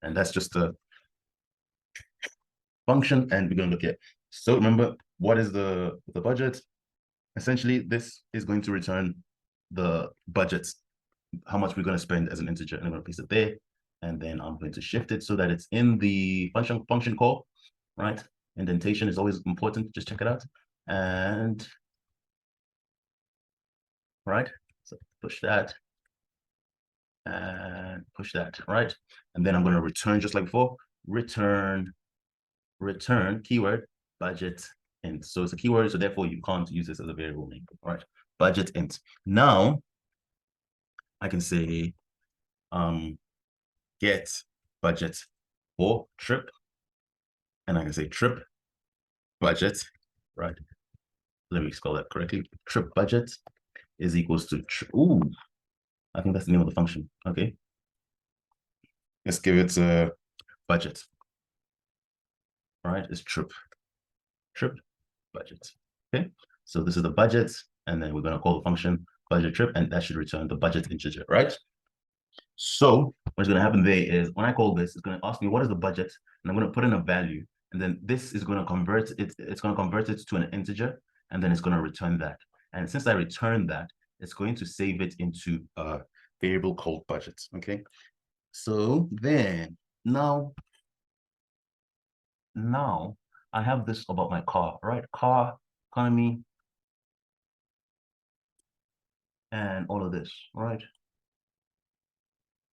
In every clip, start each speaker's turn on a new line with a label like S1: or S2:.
S1: And that's just the function, and we're going to look at. So remember, what is the budget? Essentially, this is going to return the budget, how much we're going to spend as an integer, and I'm going to paste it there. And then I'm going to shift it so that it's in the function call, right? Indentation is always important. Just check it out. And right, so push that and push that, right? And then I'm going to return just like before, return keyword budget int. So it's a keyword, so therefore you can't use this as a variable name, right? Budget int. Now I can say get budget for trip, and I can say trip budget, right? Let me spell that correctly. Trip budget is equals to ooh, I think that's the name of the function. Okay, let's give it a budget. All right, it's trip budget. Okay, so this is the budget, and then we're going to call the function budget trip, and that should return the budget integer, right? So what's going to happen there is when I call this, it's going to ask me what is the budget, and I'm going to put in a value, and then this is going to convert it. It's going to convert it to an integer, and then it's going to return that. And since I return that, it's going to save it into a variable called budget. Okay. So then now I have this about my car, right? Car, economy, and all of this, right?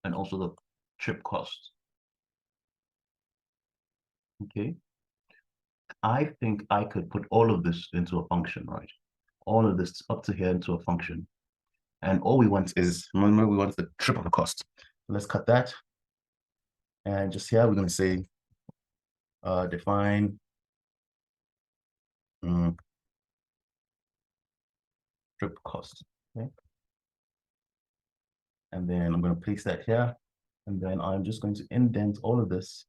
S1: And also the trip cost. Okay. I think I could put all of this into a function, right? All of this up to here into a function. And all we want is, remember, we want the trip of the cost. Let's cut that. And just here, we're going to say define trip cost. Okay. And then I'm going to paste that here. And then I'm just going to indent all of this.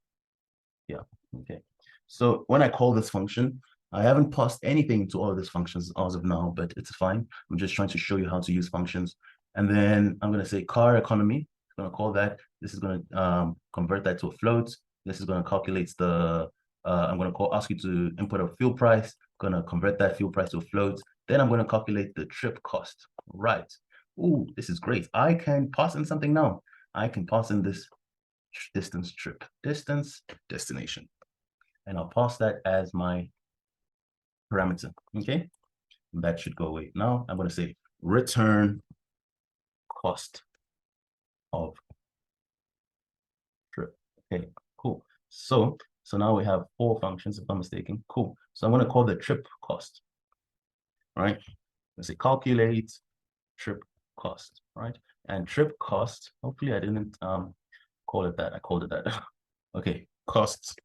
S1: Yeah. Okay. So when I call this function, I haven't passed anything to all of these functions as of now, but it's fine. I'm just trying to show you how to use functions. And then I'm going to say car economy. I'm going to call that. This is going to convert that to a float. This is going to calculate the, I'm going to ask you to input a fuel price. I'm going to convert that fuel price to a float. Then I'm going to calculate the trip cost. Right. Ooh, this is great. I can pass in something now. I can pass in this distance trip, distance, destination. And I'll pass that as my parameter, okay? That should go away. Now I'm going to say return cost of trip. Okay, cool. So now we have 4 functions, if I'm mistaken. Cool. So I'm going to call the trip cost, right? Let's say calculate trip cost, right? And trip cost, hopefully I didn't call it that. I called it that. Okay, cost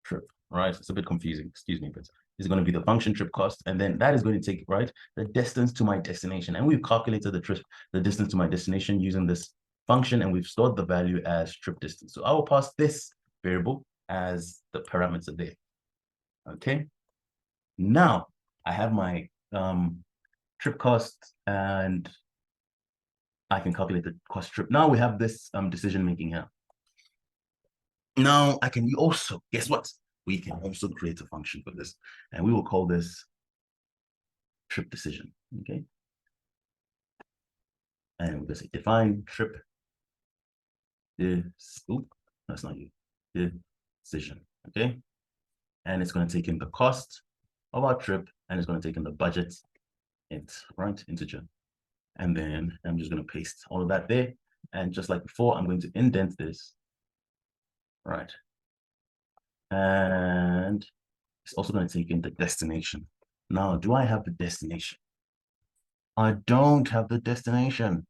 S1: trip, right? It's a bit confusing, excuse me, but it's going to be the function trip cost, and then that is going to take, right, the distance to my destination. And we've calculated the distance to my destination using this function, and we've stored the value as trip distance. So I will pass this variable as the parameter there. Okay. Now I have my trip cost, and I can calculate the cost trip. Now we have this decision making here. Now I can also, guess what? We can also create a function for this, and we will call this trip decision, okay? And we're gonna say define trip that's not you, decision, okay? And it's gonna take in the cost of our trip, and it's gonna take in the budget, right, integer. And then I'm just gonna paste all of that there. And just like before, I'm going to indent this, right? And it's also going to take in the destination. Now, do I have the destination? I don't have the destination.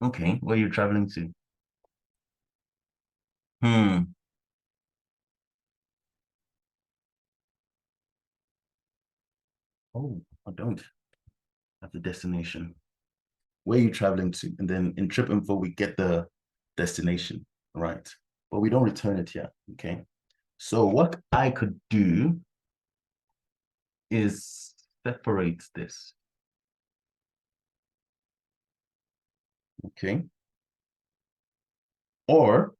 S1: Okay, where you're traveling to? Oh, I don't have the destination. Where are you traveling to? And then in trip info, we get the destination, right? But we don't return it yet, okay? So what I could do is separate this. Okay. Or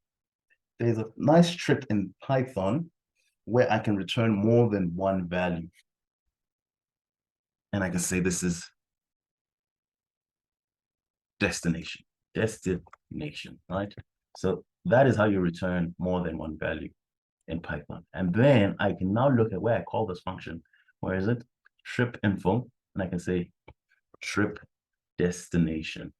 S1: there's a nice trick in Python where I can return more than one value. And I can say this is destination, right? So that is how you return more than one value in Python. And then I can now look at where I call this function. Where is it? Trip info. And I can say trip destination.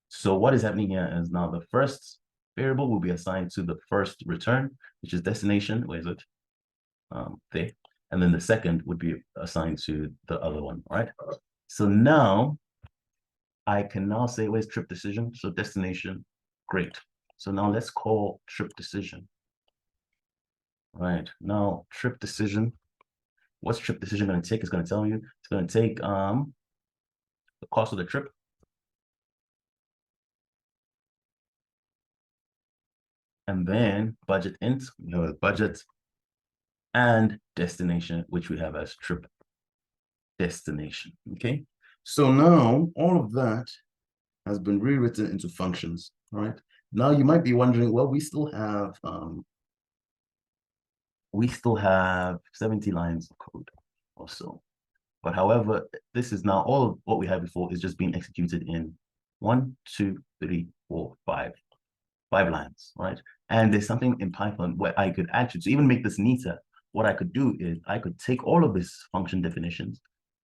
S1: So what is happening here is now the first variable will be assigned to the first return, which is destination. Where is it? There. And then the second would be assigned to the other one, right? So now I can now say, where's trip decision? So destination, great. So now let's call trip decision. Right, now trip decision. What's trip decision going to take? It's going to tell you. It's going to take the cost of the trip. And then budget int, we have a budget and destination, which we have as trip destination. Okay. So now all of that has been rewritten into functions. All right. Now you might be wondering, well, we still have 70 lines of code or so. But however, this is now all of what we had before is just being executed in 1, 2, 3, 4, 5 lines, right? And there's something in Python where I could actually, to even make this neater, what I could do is I could take all of these function definitions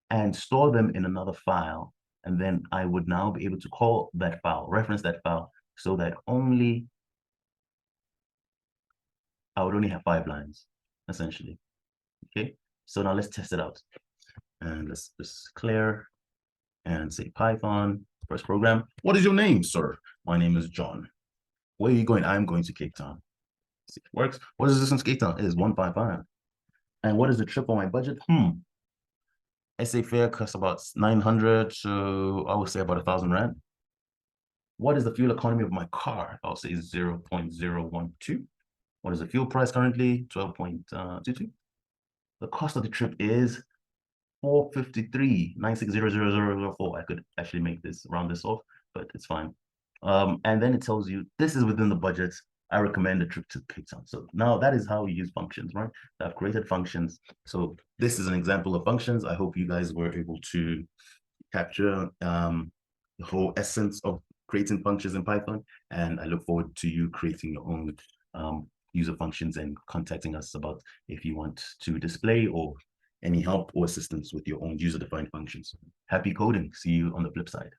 S1: and store them in another file. And then I would now be able to call that file, reference that file, so that I would only have 5 lines, essentially. Okay, so now let's test it out. And let's just clear and say Python, first program. What is your name, sir? My name is John. Where are you going? I'm going to Cape Town. See if it works. What is this in Cape Town? It is 155. And what is the trip on my budget? SA fare costs about 900, so I would say about 1,000 rand. What is the fuel economy of my car? I'll say 0.012. What is the fuel price currently? 12.22. The cost of the trip is 453, 9600004. I could actually make this, round this off, but it's fine. And then it tells you this is within the budget. I recommend a trip to Cape Town. So now that is how we use functions, right? I've created functions. So this is an example of functions. I hope you guys were able to capture the whole essence of creating functions in Python. And I look forward to you creating your own user functions and contacting us about if you want to display or any help or assistance with your own user-defined functions. Happy coding. See you on the flip side.